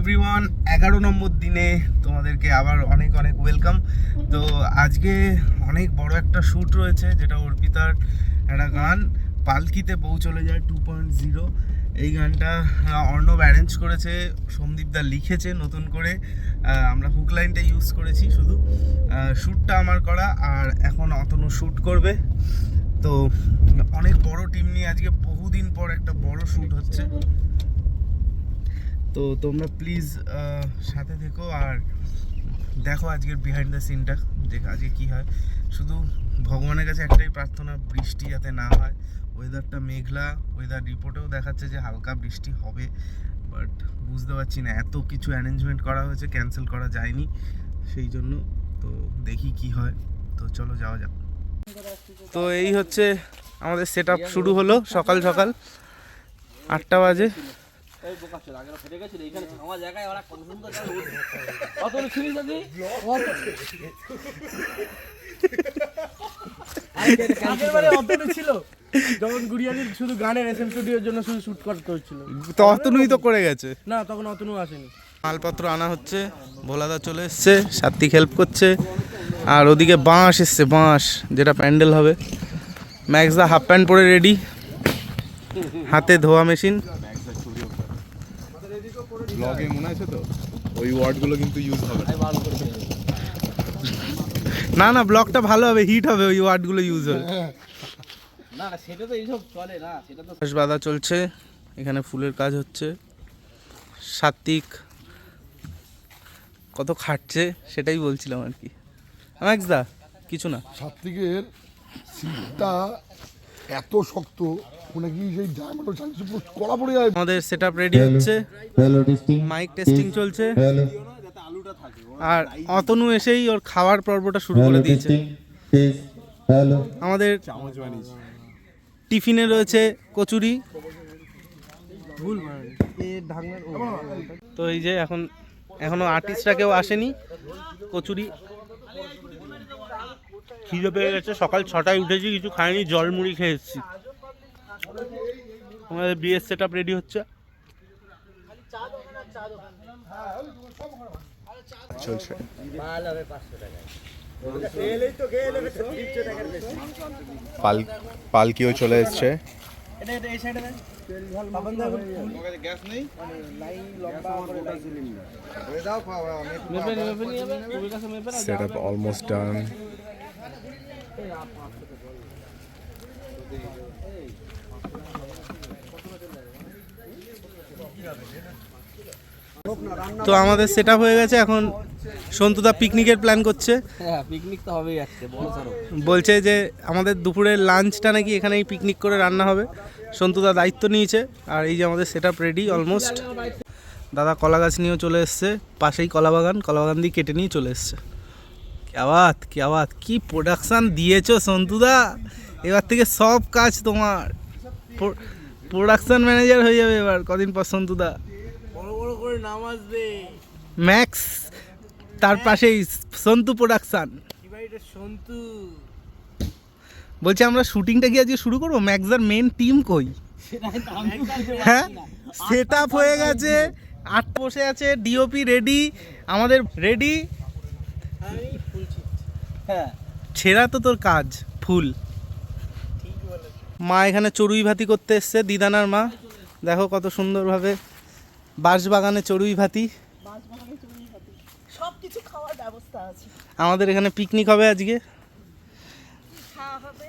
Everyone, 11 নম্বর দিনে তোমাদেরকে আবার অনেক অনেক ওয়েলকাম। তো আজকে অনেক বড় একটা শ্যুট রয়েছে, যেটা অর্পিতার একটা গান পালকিতে বউ চলে যায় 2.0। এই গানটা অর্ণব অ্যারেঞ্জ করেছে, সন্দীপদা লিখেছে নতুন করে। আমরা হুক লাইনটা ইউজ করেছি শুধু। শ্যুটটা আমার করা, আর এখন অতনু শ্যুট করবে। তো অনেক বড় টিম নিয়ে আজকে বহুদিন পর একটা বড় শ্যুট হচ্ছে। তো তোমরা প্লিজ সাথে থেকো আর দেখো আজকের বিহাইন্ড দ্য সিনটা, দেখ আজকে কী হয়। শুধু ভগবানের কাছে একটাই প্রার্থনা, বৃষ্টি যাতে না হয়। ওয়েদারটা মেঘলা, ওয়েদার রিপোর্টেও দেখাচ্ছে যে হালকা বৃষ্টি হবে, বাট বুঝতে পারছি না, এত কিছু অ্যারেঞ্জমেন্ট করা হয়েছে, ক্যান্সেল করা যায়নি সেই জন্য। তো দেখি কি হয়। তো চলো যাওয়া যাক। তো এই হচ্ছে আমাদের সেট আপ শুরু হলো সকাল সকাল 8টা বাজে। যখন গুড়িয়ালির শুধু গানের এসএম স্টুডিওর জন্য শুধু শুট করতে হচ্ছিল, তো অতনুই তো করে গেছে না তখন অতনু আসেনি। মালপত্র আনা হচ্ছে, ভোলাদা চলে এসছে, সাত্বিক হেল্প করছে। আর ওদিকে বাঁশ এসছে, বাঁশ যেটা প্যান্ডেল হবে। ম্যাক্সদা হাফ প্যান্ট পরে রেডি, হাতে ধোয়া মেশিন। ব্লগে মনে আছে তো, ওই ওয়ার্ডগুলো কিন্তু ইউজ হবে না না, ব্লগটা ভালো হবে, হিট হবে ওই ওয়ার্ডগুলো ইউজ হবে। না না, সেটা তো এইসব চলে না, সেটা তো বাঁধা চলছে, এখানে ফুলের কাজ হচ্ছে। সাত্বিক কত খাটছে সেটাই বলছিলাম আর কি। ম্যাক্সদা কিছু না, সাত্বিকের সিটটা এত শক্ত, নাকি সেই ডায়মন্ড চান্স পুরো কলা পড়ে যায়। আমাদের সেটআপ রেডি হচ্ছে, মাইক টেস্টিং চলছে। আর অতনু এসেই ওর খাওয়ার পর্বটা শুরু করে দিয়েছে। আমাদের টিফিনে রয়েছে কচুরি। তো এই যে এখনো আর্টিস্টরা কেউ আসেনি। কচুরি খিদে পেয়ে গেছে, সকাল 6টায় উঠেছি, কিছু খাইনি, জল মুড়ি খেয়ে এসেছি। আমাদের বিয়ের সেট আপ রেডি হচ্ছে, চলছে। পালকিও চলে এসছে। Set up almost done. তো আমাদের সেট আপ হয়ে গেছে। এখন সন্তুদা পিকনিকের প্ল্যান করছে। হ্যাঁ, পিকনিক তো হবেই আজকে, বড় সরো। বলছে যে আমাদের দুপুরের লাঞ্চটা নাকি এখানেই পিকনিক করে রান্না হবে। সন্তুদা দায়িত্ব নিয়েছে। আর এই যে আমাদের সেট আপ রেডি অলমোস্ট। দাদা কলা গাছ নিয়েও চলে এসছে, পাশেই কলা বাগান দিয়ে কেটে নিয়ে চলে এসছে। কি আওয়াজ, কি প্রোডাকশান দিয়েছো সন্তুদা, এবার থেকে সব কাজ তোমার। প্রোডাকশান ম্যানেজার হয়ে যাবে এবার কদিন পর সন্তুদা। বড় বড় করে নাম আসবে, ম্যাক্স, তার পাশেই সন্তু প্রোডাকশান। সন্তু বলছি আমরা শুটিংটা কি আজকে শুরু করবো? ম্যাক্সদার মেন টিম কই? হ্যাঁ, সেট আপ হয়ে গেছে, 8 বসে আছে, ডিওপি রেডি, আমাদের রেডি। হ্যাঁ, ছেঁড়া তো তোর কাজ ফুল। মা এখানে চড়ুই ভাতি করতে এসছে, দিদানার মা। দেখো কত সুন্দরভাবে বাঁশবাগানে চড়ুই ভাতি, সবকিছু খাওয়ার ব্যবস্থা আছে। আমাদের এখানে পিকনিক হবে আজকে। খাওয়া হবে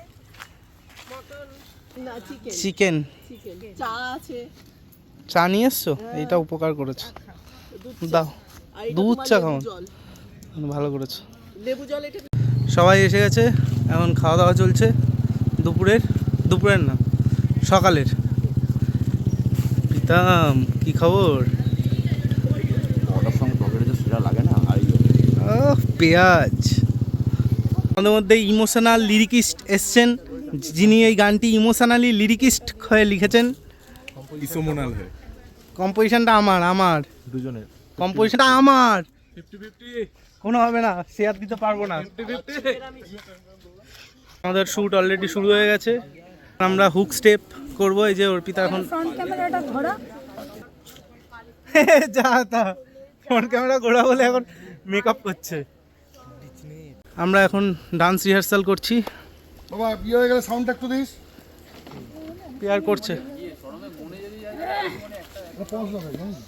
মটন না চিকেন, চা আছে। চা নিয়ে এসছো, এইটা উপকার করেছো, দাও। দুধ চা খাও, ভালো করেছো। লেবু জল এটা। সবাই এসে গেছে, এখন খাওয়া দাওয়া চলছে। দুপুরের না, সকালের। পিতাম, কি খবর? পেঁয়াজ। আমাদের মধ্যে ইমোশনাল লিরিকিস্ট এসছেন, যিনি এই গানটি ইমোশনালি লিরিকিস্ট হয়ে লিখেছেন। কম্পোজিশনটা আমার দুজনের কম্পোজিশনটা আমার, কোনো হবে না, শেয়ার দিতে পারবো না। আমাদের শ্যুট অলরেডি শুরু হয়ে গেছে, আমরা হুক স্টেপ করবো। এই যে অর্পিতা এখন ফ্রন্ট ক্যামেরাটা ধরা যা তা ফ্রন্ট ক্যামেরা ঘোরা বলে এখন মেকআপ করছে। আমরা এখন ডান্স রিহার্সাল করছি। বাবা বিয়ে হয়ে গেলে সাউন্ডটা একটু দিস। পেয়ার করছে। পৌঁছ লাগাই জানিস?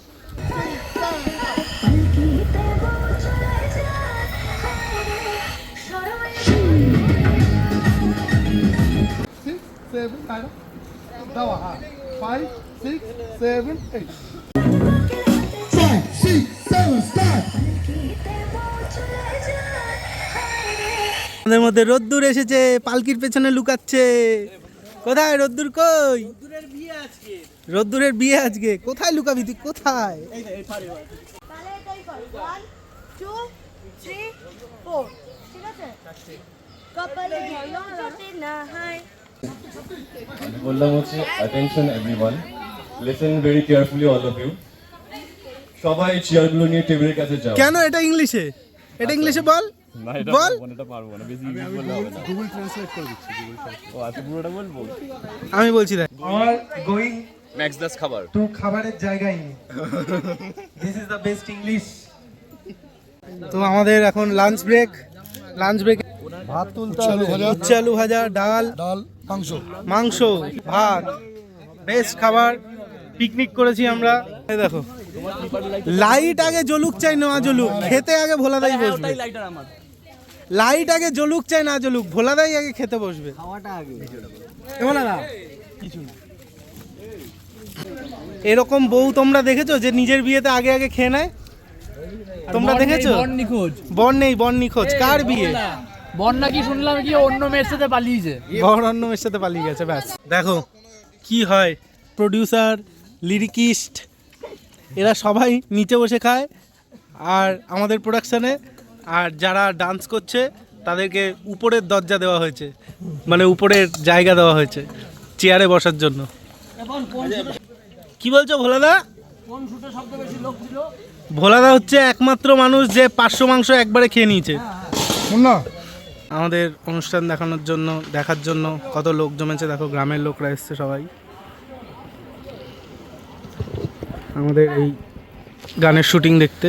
Seven, nine, dawa, 5, 6, 7, 8. 5, 6, 7, start. আমাদের মধ্যে রোদ্দুর এসেছে, পালকির পেছনে লুকাচ্ছে। কোথায় রোদ্দুর? কই রোদ্দুরের বিয়ে আজকে? কোথায় লুকাবি তুই? কোথায়? তাহলে এটাই কর 1 2 3 4 ঠিক আছে কপালে ঝলঝটি না হয় বললাম হচ্ছে attention everyone, listen very carefully all of you. সবাই চেয়ারগুলো নিয়ে টেবিলের কাছে যাও। কেন এটা ইংলিশে? এটা ইংলিশে বল। না এটা বল। এটা পারবো না, বেশি ইংলিশ বললে হবে না। গুগল ট্রান্সলেট করে দিচ্ছি। ও আচ্ছা, পুরোটা বলবো। আমি বলছি দেখ। Or going ম্যাক্স দাস খাবার। to খাবারের জায়গায়। This is the best English. তো আমাদের এখন লাঞ্চ ব্রেক। ভাত তুলতে হবে, উচ্ছে আলু ভাজা, ডাল, মাংস। মাংস, ভাত, বেস্ট খাবার। পিকনিক করেছি আমরা। এই দেখো, লাইট আগে জ্বলুক চাই না জ্বলুক, খেতে আগে ভোলাদাই বসবে। লাইট আগে জ্বলুক চাই না জ্বলুক, ভোলাদাই আগে খেতে বসবে। এরকম বউ তোমরা দেখেছো যে নিজের বিয়েতে আগে আগে খেয়ে নেয়? তোমরা দেখেছো? বর নেই, বর নিখোঁজ। কার বিয়ে? বর নাকি শুনলাম কি অন্য মেয়ের সাথে পালিয়েছে। বর অন্য মেয়ের সাথে পালিয়ে গেছে। ব্যাস দেখো কি হয়। প্রডিউসার, লিরিকিস্ট এরা সবাই নিচে বসে খায় আর আমাদের প্রোডাকশানে, আর যারা ডান্স করছে তাদেরকে উপরের দরজা দেওয়া হয়েছে, মানে উপরের জায়গা দেওয়া হয়েছে চেয়ারে বসার জন্য। কি বলছো ভোলাদা? ভোলাদা হচ্ছে একমাত্র মানুষ যে 500 মাংস একবারে খেয়ে নিয়েছে। না আমাদের অনুষ্ঠান দেখার জন্য কত লোক জমেছে দেখো, গ্রামের লোকরা এসছে সবাই আমাদের এই গানের শুটিং দেখতে।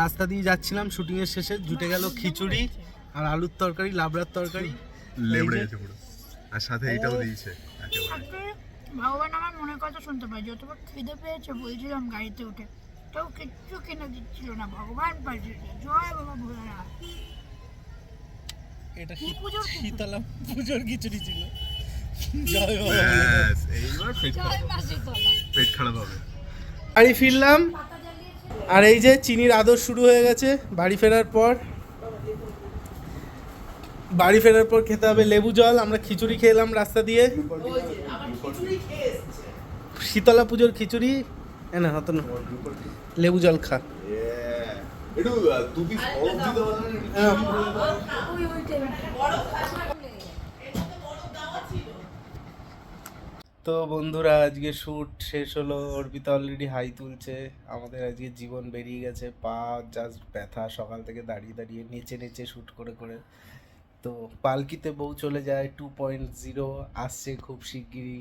রাস্তা দিয়ে যাচ্ছিলাম, শুটিংয়ের শেষে জুটে গেল খিচুড়ি আর আলুর তরকারি, লাবড়ার তরকারি, লেবড়ে গেছে পুরো। আর সাথে এটাও দিয়েছে একেবারে। ভগবান আমার মনের কথা শুনতে পাই। যতবার খিদে পেয়েছে বলছিলাম গাড়িতে উঠে, কেউ কিচ্ছু কিনে দিচ্ছিল না। ভগবান পাঠিয়েছে। জয় বাবা ভোলানাথ। এটা কি পুজোর শীতলা পুজোর খিচুড়ি ছিল। Yes, এইবার জয় মা শীতলা। পেট খারাপ হবে। বাড়ি ফিরলাম আর এই যে চিনির আদর শুরু হয়ে গেছে। বাড়ি ফেরার পর খেতে হবে লেবু জল। আমরা খিচুড়ি খেলাম রাস্তা দিয়ে, শীতলা পুজোর খিচুড়ি। না হত না, লেবু জল খা। একটু দু পিস বরফ দিতে পারবেন? তো বন্ধুরা, আজকে শ্যুট শেষ হলো। অর্পিতা অলরেডি হাই তুলছে। আমাদের আজকে জীবন বেরিয়ে গেছে, পা জাস্ট ব্যথা সকাল থেকে দাঁড়িয়ে দাঁড়িয়ে নেচে শ্যুট করে। তো পালকিতে বউ চলে যায় 2.0 আসছে খুব শিগগিরই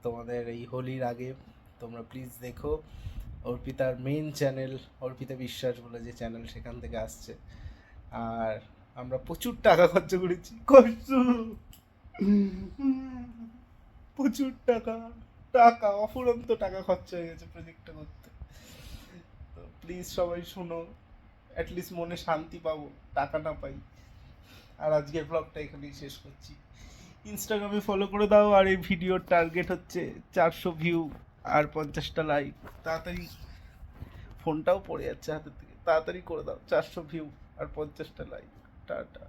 তোমাদের এই হোলির আগে। তোমরা প্লিজ দেখো। অর্পিতার মেইন চ্যানেল অর্পিতা বিশ্বাস বলে যে চ্যানেল, সেখান থেকে আসছে। আর আমরা প্রচুর টাকা খরচ করেছি। প্রচুর টাকা অফুরন্ত টাকা খরচ হয়ে গেছে প্রজেক্টটা করতে। তো প্লিজ সবাই শোনো, অ্যাটলিস্ট মনে শান্তি পাবো, টাকা না পাই। আর আজকের ব্লগটা এখানেই শেষ করছি। ইনস্টাগ্রামে ফলো করে দাও। আর এই ভিডিওর টার্গেট হচ্ছে 400 ভিউ আর 50টা লাইক। তাড়াতাড়ি, ফোনটাও পড়ে যাচ্ছে হাতের থেকে, তাড়াতাড়ি করে দাও। 400 ভিউ আর 50টা লাইক। টাটা।